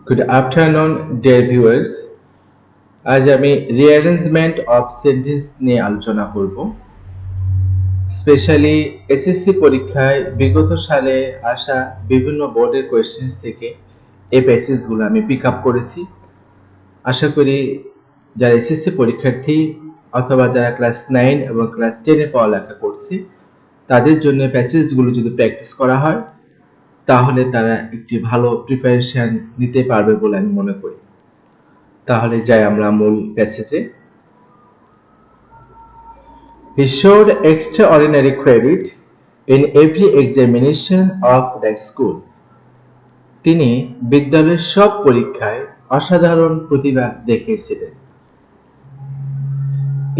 Good afternoon, dear viewers. আজ আমি rearrangement of sentence নিয়ে আলোচনা করব। স্পেশালি এসএসসি পরীক্ষায় বিগত সালে আসা বিভিন্ন বোর্ডের কোয়েশ্চেন্স থেকে এই প্যাসেজগুলো আমি পিক আপ করেছি। আশা করি যারা এসএসসি পরীক্ষার্থী অথবা যারা ক্লাস 9 এবং ক্লাস 10 এ পড়ালেখা করছে তাদের জন্য প্যাসেজগুলো যদি প্র্যাকটিস করা হয় তাহলে তারা একটি ভালো প্রিপারেশন নিতে পারবে বলে আমি মনে করি। তাহলে যাই আমরা মূল প্যাসেজে। He showed extraordinary credit in every examination of the school. তিনি বিদ্যালয়ের সব পরীক্ষায় অসাধারণ প্রতিভা দেখিয়েছিলেন।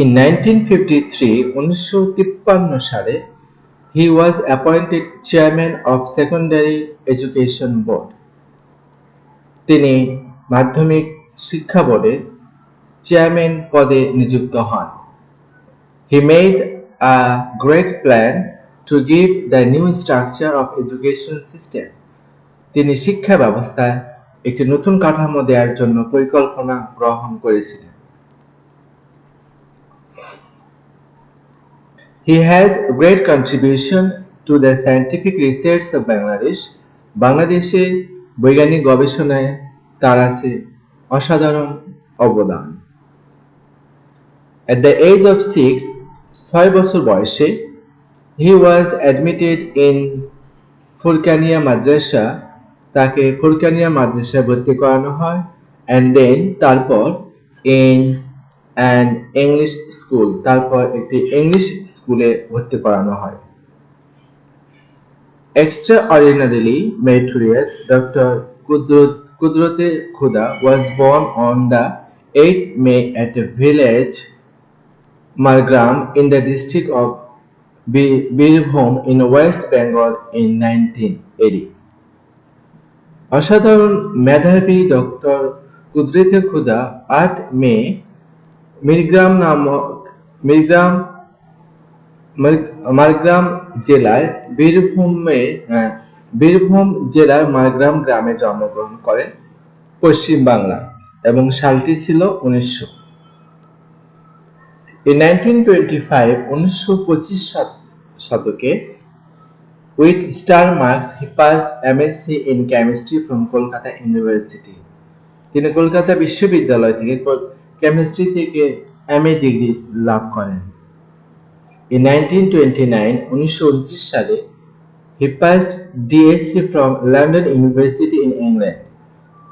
In 1953, 1953 সালে he was appointed chairman of Secondary Education Board. তিনি মাধ্যমিক শিক্ষা বোর্ডের চেয়ারম্যান পদে নিযুক্ত হন। He made a great plan to give the new structure of education system. তিনি শিক্ষা ব্যবস্থায় একটি নতুন কাঠামো দেওয়ার জন্য পরিকল্পনা গ্রহণ করেছিলেন। He has great contribution to the scientific research of Bangladesh. বাংলাদেশে বৈজ্ঞানিক গবেষণায় তার আছে অসাধারণ অবদান। At the age of 6 বছর বয়সে he was admitted in Furqania মাদ্রাসা, তাকে ফুরকানিয়া মাদ্রাসায় ভর্তি করানো হয় and then তারপর in an English school, তারপর একটি ইংলিশ স্কুলে ভর্তি করানো হয়। Extraordinarily meritorious Dr. Kudrote Khuda was born on the 8th May at a village Margram in the district of Birbhum in West Bengal in 1980. অসাধারণ মেধাবী doctor কুদরতে খুদা 8 মে মারগ্রাম জেলায় বীরভূম জেলার মারগ্রাম গ্রামে জন্মগ্রহণ করেন পশ্চিম বাংলা এবং সালটি ছিল 1900। In 1925, 1925 শতকে with star marks he passed MSc in chemistry from Kolkata University. তিনি কলকাতা বিশ্ববিদ্যালয় থেকে কেমিস্ট্রি থেকে এমএ ডিগ্রি লাভ করেন। In 1929, 1929 সালে he passed DSc from London University in England.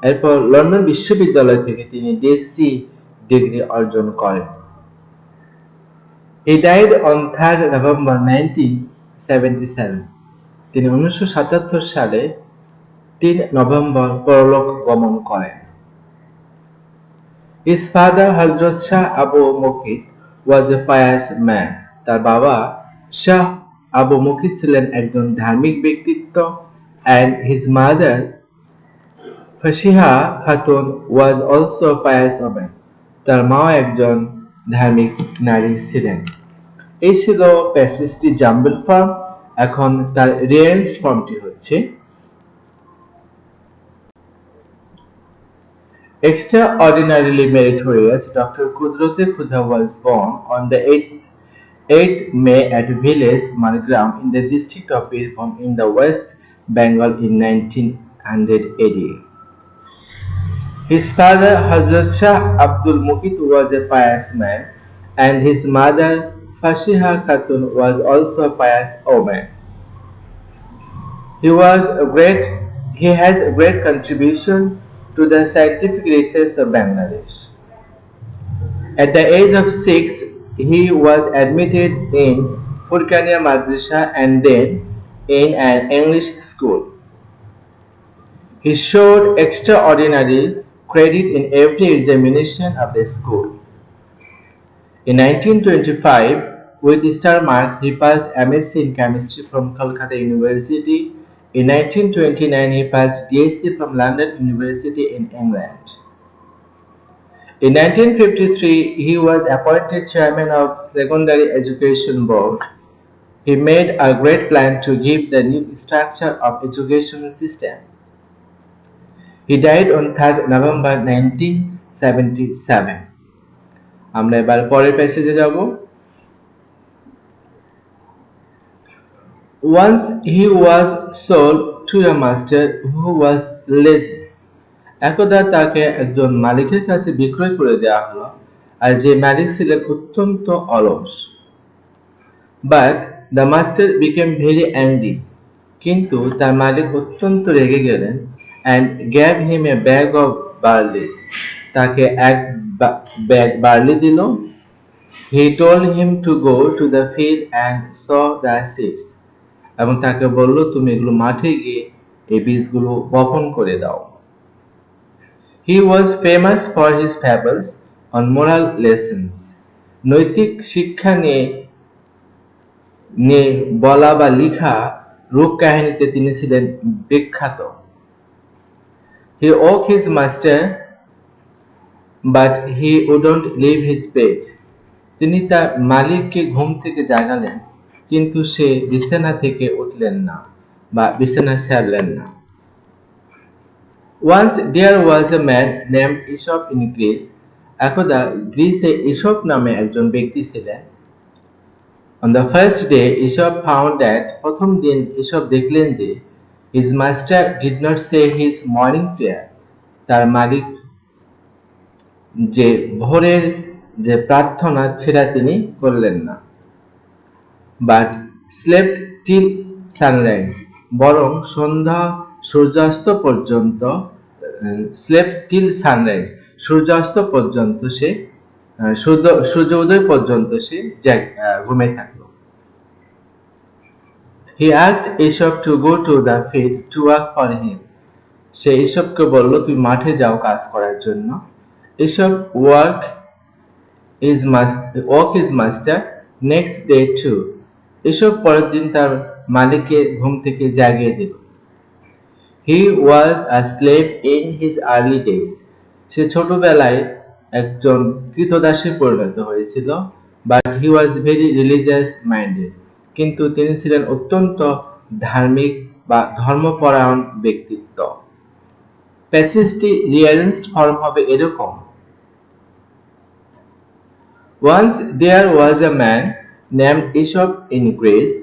এরপর লন্ডন বিশ্ববিদ্যালয় থেকে তিনি ডিএসসি ডিগ্রি অর্জন করেন। He died on 3rd November 1977. তিনি 1977 সালে 3 নভেম্বর পরলোক গমন করেন। His father Hazrat Shah Abu Mukit was a pious man. তার বাবা শাহ আবু মুকিত ছিলেন একজন ধার্মিক ব্যক্তিত্ব and his mother Fashiha Khatun was also a pious woman. তার মাও একজন ধার্মিক নারী ছিলেন। এই ছিল প্যাসেজটি জাম্বল ফর্ম। এখন তার রিঅ্যারেঞ্জড ফর্মটি হচ্ছে Extraordinarily meritorious Dr. Kudrote Khuda was born on the 8th May at village Margram in the district of Birbhum in the West Bengal in 1980. His father Hazrat Shah Abdul Mukit was a pious man and his mother Fashiha Khatun was also a pious woman. He has a great contribution to the scientific research of Bangladesh. At the age of 6, he was admitted in Furkania Madrasa and then in an English school. He showed extraordinary credit in every examination of the school. In 1925, with star marks, he passed MSc in chemistry from Kolkata University. In 1929, he passed DSc from London University in England. In 1953, he was appointed chairman of Secondary Education Board. He made a great plan to give the new structure of education system. He died on 3rd November 1977. আমরা এবার পরের প্যাসেজে যাব। Once he was sold to a master who was lazy. একদা তাকে একজন মালিকের কাছে বিক্রয় করে দেওয়া হলো, আর যে মালিক ছিলেন অত্যন্ত অলস। But the master became very angry. কিন্তু তার মালিক অত্যন্ত রেগে গেলেন and gave him a bag of barley. তাকে এক ব্যাগ বার্লি দিল। He told him to go to the field and sow the seeds. এবং তাকে বলল, তুমি এগুলো মাঠে গিয়ে এই বীজগুলো বপন করে দাও। He was famous for his fables on moral lessons. নৈতিক শিক্ষা নিয়ে বলা বা লেখা রূপ কাহিনীতে তিনি ছিলেন বিখ্যাত। He woke his master, but he wouldn't leave his bed. তিনি তার মালিককে ঘুম থেকে জাগালেন, কিন্তু সে বিছানা থেকে উঠলেন না বা বিছানা ছাড়লেন না। Once there was a man named Aesop in Greece. একদা গ্রিসে ইসপ নামে একজন ব্যক্তি ছিলেন। On the first day, Aesop found that প্রথম দিন ইসপ দেখলেন যে his master did not say his morning prayer. তার মালিক যে ভোরের যে প্রার্থনা সেটা তিনি করলেন না। But slept till sunrise. বরং সন্ধ্যা সূর্যাস্ত পর্যন্ত slept till sunrise. সূর্যাস্ত পর্যন্ত সে সূর্য উদয় পর্যন্ত সে ঘুমে থাকলো। He asked Aesop to go to the field to work for him. সে ইসপকে বলল, তুমি মাঠে যাও কাজ করার জন্য। Aesop worked his master next day too. ইসপ পরের দিন তার মালিককে ঘুম থেকে জাগিয়ে দিল। He was a slave in his early days. সে ছোটবেলায় একজন কৃতদাসে পরিণত হয়েছিল। But he was very religious minded. কিন্তু তিনি ছিলেন অত্যন্ত ধার্মিক বা ধর্মপরায়ণ ব্যক্তিত্ব। প্যাসেজটি রিঅ্যারেঞ্জড ফর্ম হবে এরকম: Once there was a man named Aesop in Greece.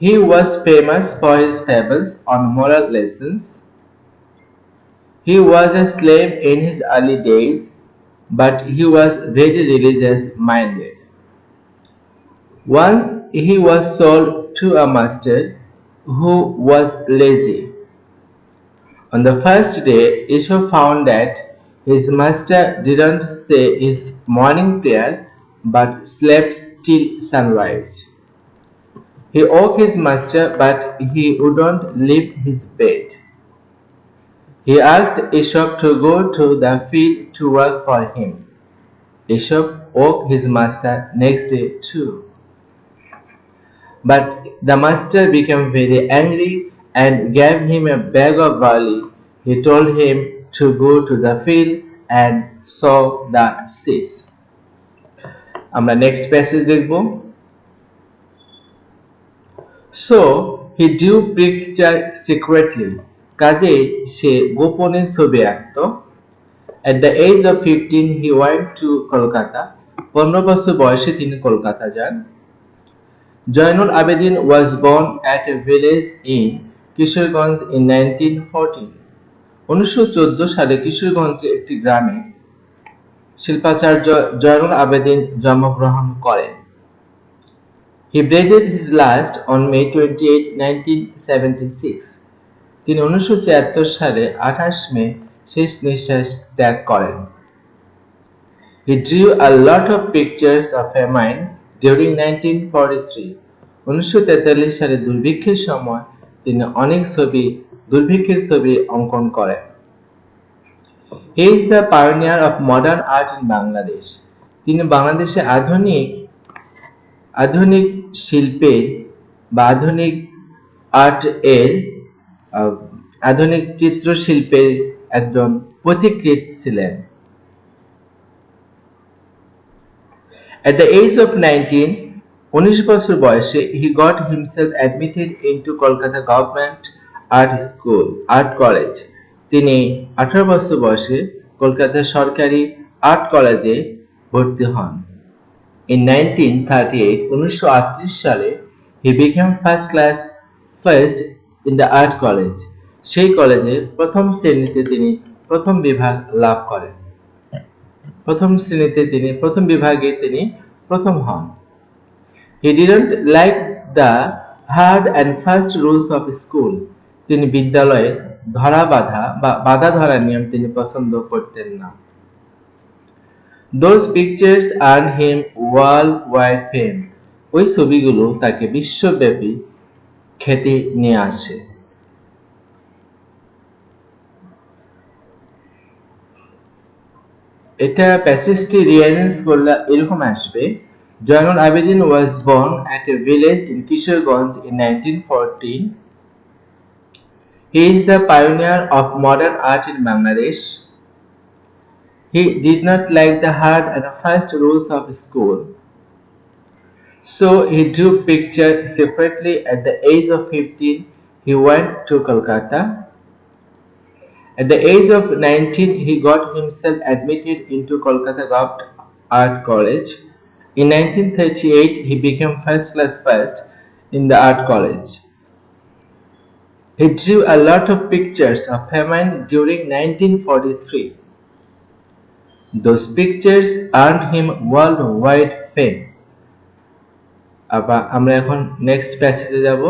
He was famous for his fables on moral lessons. He was a slave in his early days, but he was very religious minded. Once he was sold to a master who was lazy. On the first day, Aesop found that his master didn't say his morning prayer but slept till sunrise. He woke his master, but he wouldn't leave his bed. He asked Aesop to go to the field to work for him. Aesop woke his master next day too. But the master became very angry and gave him a bag of barley. He told him to go to the field and sow the seeds. আমরা next passage দেখব। So he drew picture secretly. কাজেই সে গোপনে ছবি আঁকত। At the age of 15 he went to Kolkata. 15 বছর বয়সে তিনি কলকাতা যান। Zainul Abidin was born at a village in Kishorganj in 1914. 1914 সালে কিশোরগঞ্জে একটি গ্রামে শিল্পাচার্য জয়নুল আবেদিন জন্মগ্রহণ করেন। He breathed his last on May 28, 1976. তিনি 1976 সালে 28 মে শেষ নিঃশ্বাস ত্যাগ করেন। He drew a lot of pictures of famine during 1943. 1943 সালে দুর্ভিক্ষের সময় তিনি অনেক দুর্ভিক্ষের ছবি অঙ্কন করেন। He is the pioneer of modern art in Bangladesh. তিনি বাংলাদেশে আধুনিক শিল্পের বা আধুনিক আর্ট এর আধুনিক চিত্রশিল্পের একজন পথিকৃৎ ছিলেন। At the age of 19 বছর বয়সে he got himself admitted into Kolkata Government Art College. তিনি 18 বছর বয়সে কলকাতা সরকারি আর্ট কলেজে ভর্তি হন। In 1938, 1938 সালে he became first in the art college. সেই কলেজে প্রথম শ্রেণীতে তিনি প্রথম বিভাগ লাভ করেন। প্রথম বিভাগে তিনি প্রথম হন। He didn't like the hard and fast rules of school. তিনি বিদ্যালয়ে বাধা ধরা নিয়ম তিনি পছন্দ করতেন না। Those pictures earned him worldwide fame. ওই ছবিগুলো তাকে বিশ্বব্যাপী খ্যাতি নিয়ে আসে। এটা প্যাসেজটি রিঅ্যারেঞ্জ করলে এরকম আসবে। Zainul Abedin was born at a village in Kishoreganj in 1914. He is the pioneer of modern art in Bangladesh. He did not like the hard and fast rules of school, so he drew pictures separately. At the age of 15, he went to Kolkata. At the age of 19, he got himself admitted into Kolkata Government Art College. In 1938, he became first in the art college. He drew a lot of pictures of famine during 1943. Those pictures earned him worldwide fame. আমরা এখন next প্যাসেজে যাব।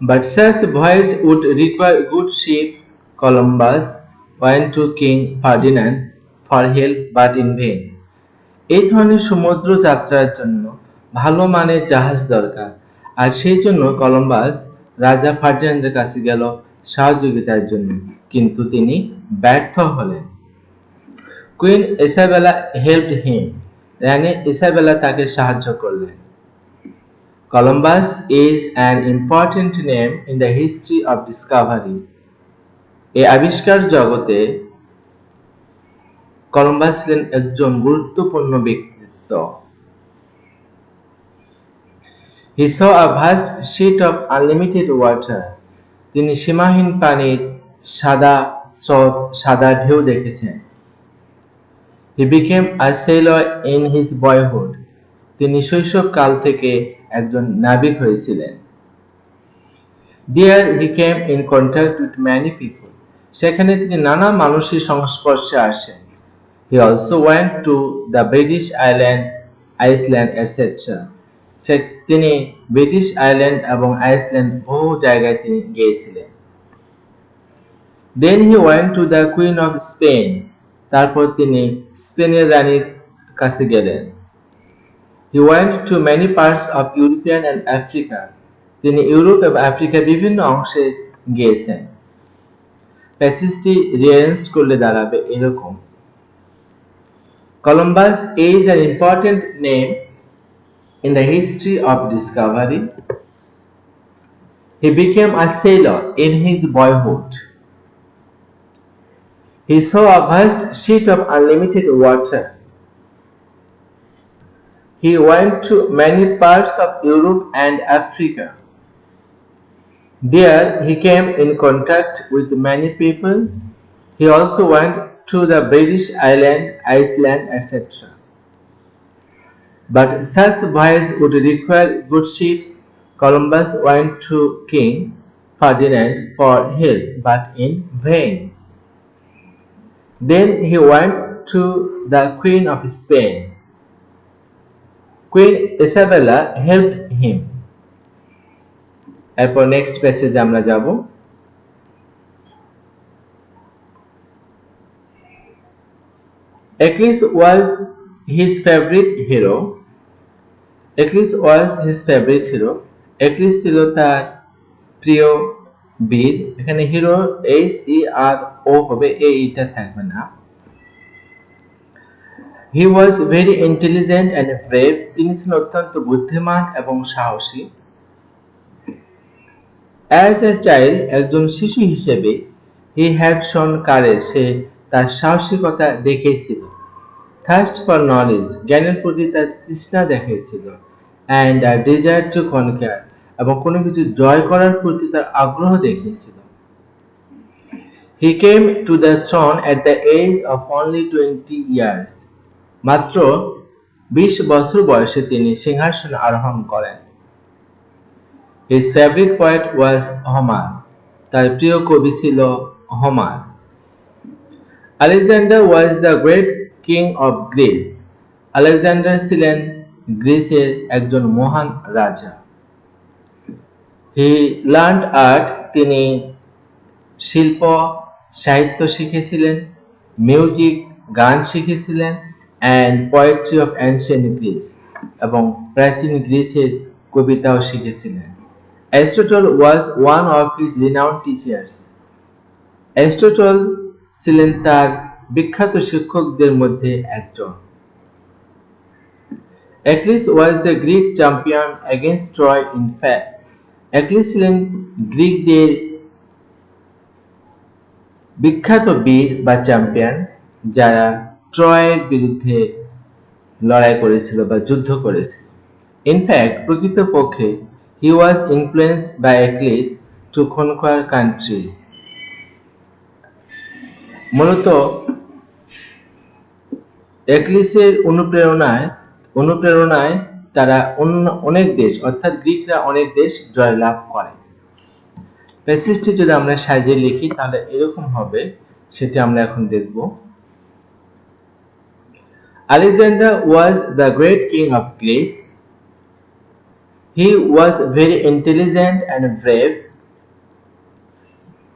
But such voyage would require good ships. Columbus went to King Ferdinand for help, but in vain. এই ধরনের সমুদ্র যাত্রার জন্য ভালো মানের জাহাজ দরকার, আর সেই জন্য কলম্বাস রাজা ফার্ডিনান্ডের কাছে গেল সহযোগিতার জন্য, কিন্তু তিনি ব্যর্থ হলেন। Queen Isabella helped him. রানী ইসাবেলা তাকে সাহায্য করলেন। Columbus is an important name in the history of discovery. এই আবিষ্কার জগতে কলম্বাস ছিলেন একজন গুরুত্বপূর্ণ ব্যক্তিত্ব। He saw a vast sheet of unlimited water. তিনি সীমাহীন পানির সাদা ঢেউ দেখেছেন। He became a sailor in his boyhood. তিনি শৈশবকাল থেকে একজন নাবিক হয়েছিলেন। There he came in contact with many people. সেখানে তিনি নানা মানুষের সংস্পর্শে আসেন। He also went to the British Island, Iceland, etc. তিনি ব্রিটিশ আইল্যান্ড এবং আইসল্যান্ড বহু জায়গায় তিনি গিয়েছিলেন। Then he went to the Queen of Spain. তারপর তিনি স্পেনের রানীর কাছে গেলেন। He went to many parts of Europe and Africa. তিনি ইউরোপ এবং আফ্রিকার বিভিন্ন অংশে গিয়েছেন। প্যাসেজটি রিঅ্যারেঞ্জ করলে দাঁড়াবে এরকম। Columbus is an important name in the history of discovery. He became a sailor in his boyhood. He saw a vast sheet of unlimited water. He went to many parts of Europe and Africa. There he came in contact with many people. He also went to the British Island, Iceland, etc. But such voyage would require good ships. Columbus went to King Ferdinand for help, but in vain. Then he went to the Queen of Spain. Queen Isabella helped him. এরপর next প্যাসেজে আমরা যাব। Achilles was his favorite hero. Achilles ছিল তার প্রিয় বীর। এখানে hero HERO হবে, এইটা থাকবে না। He was very intelligent and brave. তিনি ছিলেন অত্যন্ত বুদ্ধিমান এবং সাহসী। As a child, একজন শিশু হিসেবে he had shown courage. সে তার সাহসিকতা দেখিয়েছিল। Thirst for knowledge, জ্ঞানের প্রতি তার তৃষ্ণা দেখিয়েছিল। And a desire to conquer, এবং কোনো কিছু জয় করার প্রতি তার আগ্রহ দেখিয়েছিল। He came to the throne at the age of only 20 years. মাত্র 20 বছর বয়সে তিনি সিংহাসনে আরোহণ করেন। His favorite poet was Homer. তার প্রিয় কবি ছিল Homer. Alexander was the great king of Greece. Alexander ছিলেন গ্রিসের একজন মহান রাজা। He learned art. তিনি শিল্প সাহিত্য শিখেছিলেন, মিউজিক গান শিখেছিলেন, and poetry of ancient Greece এবং প্রাচীন গ্রিসের কবিতাও শিখেছিলেন। Aristotle was one of his renowned teachers. Aristotle ছিলেন তার বিখ্যাত শিক্ষকদের মধ্যে একজন। Achilles was the Greek champion against Troy in fact. Achilles ছিলেন গ্রিকদের বিখ্যাত বীর বা চ্যাম্পিয়ন যারা ট্রয়ের বিরুদ্ধে লড়াই করেছিল বা যুদ্ধ করেছিল। ইনফ্যাক্ট প্রকৃতপক্ষে he was influenced by Achilles to conquer countries. মূলত অ্যাকিলিসের অনুপ্রেরণায় তারা অনেক দেশ অর্থাৎ গ্রিকরা অনেক দেশ জয়লাভ করে। প্যাসেজটি যদি আমরা সাজিয়ে লিখি তাহলে এরকম হবে, সেটা আমরা এখন দেখব। Alexander was the great king of Greece. He was very intelligent and brave.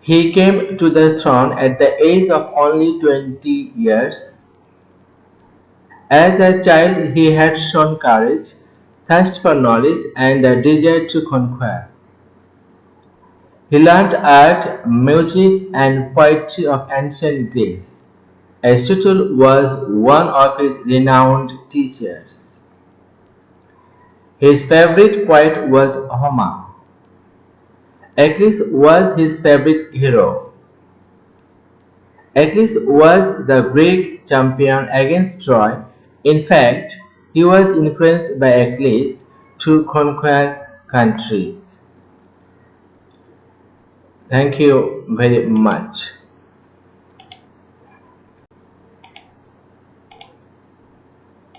He came to the throne at the age of only 20 years. As a child, he had shown courage, thirst for knowledge, and a desire to conquer. He learned art, music, and poetry of ancient Greece. Aristotle was one of his renowned teachers. His favorite poet was Homer. Achilles was his favorite hero. Achilles was the Greek champion against Troy. In fact, he was influenced by Achilles to conquer countries. Thank you very much.